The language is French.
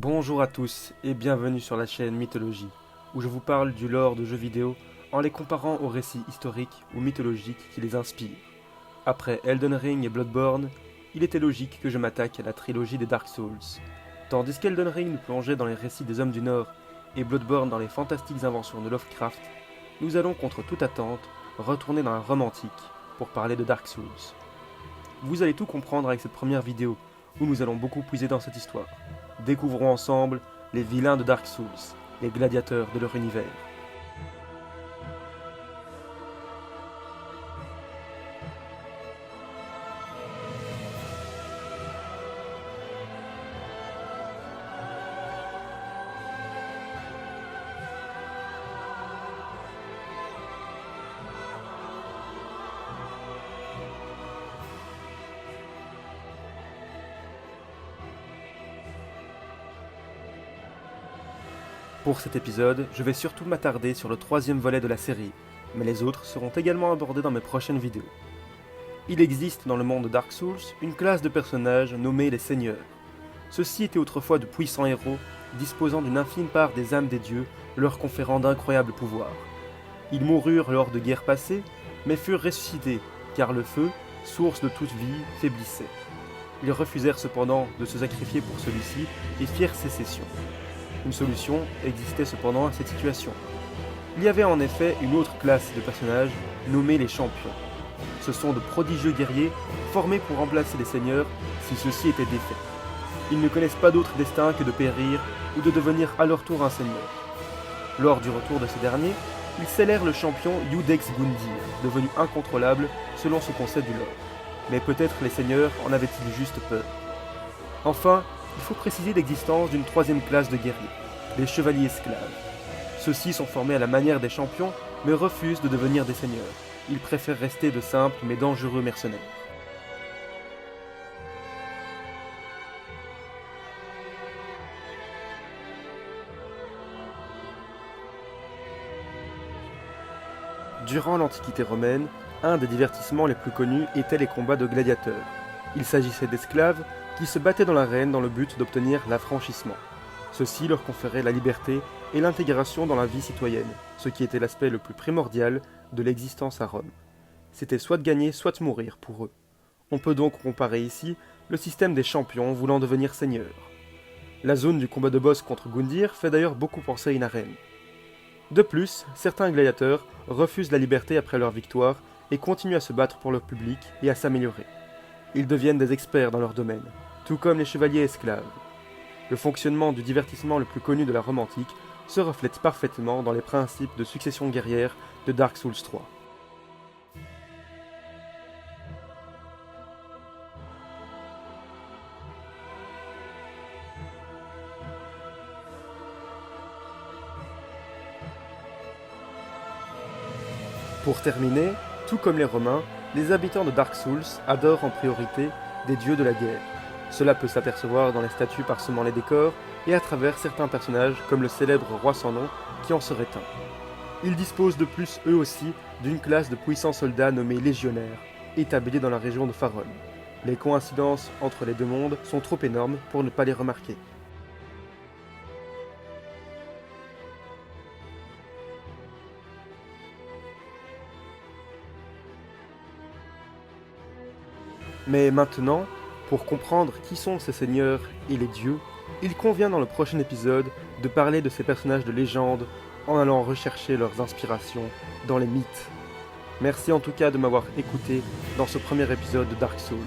Bonjour à tous et bienvenue sur la chaîne Mythologie, où je vous parle du lore de jeux vidéo en les comparant aux récits historiques ou mythologiques qui les inspirent. Après Elden Ring et Bloodborne, il était logique que je m'attaque à la trilogie des Dark Souls. Tandis qu'Elden Ring nous plongeait dans les récits des Hommes du Nord et Bloodborne dans les fantastiques inventions de Lovecraft, nous allons contre toute attente retourner dans la Rome antique pour parler de Dark Souls. Vous allez tout comprendre avec cette première vidéo, où nous allons beaucoup puiser dans cette histoire. Découvrons ensemble les vilains de Dark Souls, les gladiateurs de leur univers. Pour cet épisode, je vais surtout m'attarder sur le troisième volet de la série, mais les autres seront également abordés dans mes prochaines vidéos. Il existe dans le monde de Dark Souls une classe de personnages nommés les Seigneurs. Ceux-ci étaient autrefois de puissants héros, disposant d'une infime part des âmes des dieux, leur conférant d'incroyables pouvoirs. Ils moururent lors de guerres passées, mais furent ressuscités, car le feu, source de toute vie, faiblissait. Ils refusèrent cependant de se sacrifier pour celui-ci et firent sécession. Une solution existait cependant à cette situation. Il y avait en effet une autre classe de personnages nommés les champions. Ce sont de prodigieux guerriers formés pour remplacer les seigneurs si ceux-ci étaient défaits. Ils ne connaissent pas d'autre destin que de périr ou de devenir à leur tour un seigneur. Lors du retour de ces derniers, ils scellèrent le champion Iudex Gundyr, devenu incontrôlable selon ce qu'on sait du lore. Mais peut-être les seigneurs en avaient-ils juste peur. Enfin, il faut préciser l'existence d'une troisième classe de guerriers, les chevaliers esclaves. Ceux-ci sont formés à la manière des champions, mais refusent de devenir des seigneurs. Ils préfèrent rester de simples mais dangereux mercenaires. Durant l'Antiquité romaine, un des divertissements les plus connus était les combats de gladiateurs. Il s'agissait d'esclaves qui se battaient dans l'arène dans le but d'obtenir l'affranchissement. Ceci leur conférait la liberté et l'intégration dans la vie citoyenne, ce qui était l'aspect le plus primordial de l'existence à Rome. C'était soit de gagner, soit de mourir pour eux. On peut donc comparer ici le système des champions voulant devenir seigneurs. La zone du combat de boss contre Gundyr fait d'ailleurs beaucoup penser à une arène. De plus, certains gladiateurs refusent la liberté après leur victoire et continuent à se battre pour leur public et à s'améliorer. Ils deviennent des experts dans leur domaine, tout comme les chevaliers esclaves. Le fonctionnement du divertissement le plus connu de la Rome antique se reflète parfaitement dans les principes de succession guerrière de Dark Souls 3. Pour terminer, tout comme les Romains, les habitants de Dark Souls adorent en priorité des dieux de la guerre. Cela peut s'apercevoir dans les statues parsemant les décors et à travers certains personnages comme le célèbre roi sans nom qui en serait un. Ils disposent de plus eux aussi d'une classe de puissants soldats nommés légionnaires, établis dans la région de Faron. Les coïncidences entre les deux mondes sont trop énormes pour ne pas les remarquer. Mais maintenant, pour comprendre qui sont ces seigneurs et les dieux, il convient dans le prochain épisode de parler de ces personnages de légende en allant rechercher leurs inspirations dans les mythes. Merci en tout cas de m'avoir écouté dans ce premier épisode de Dark Souls.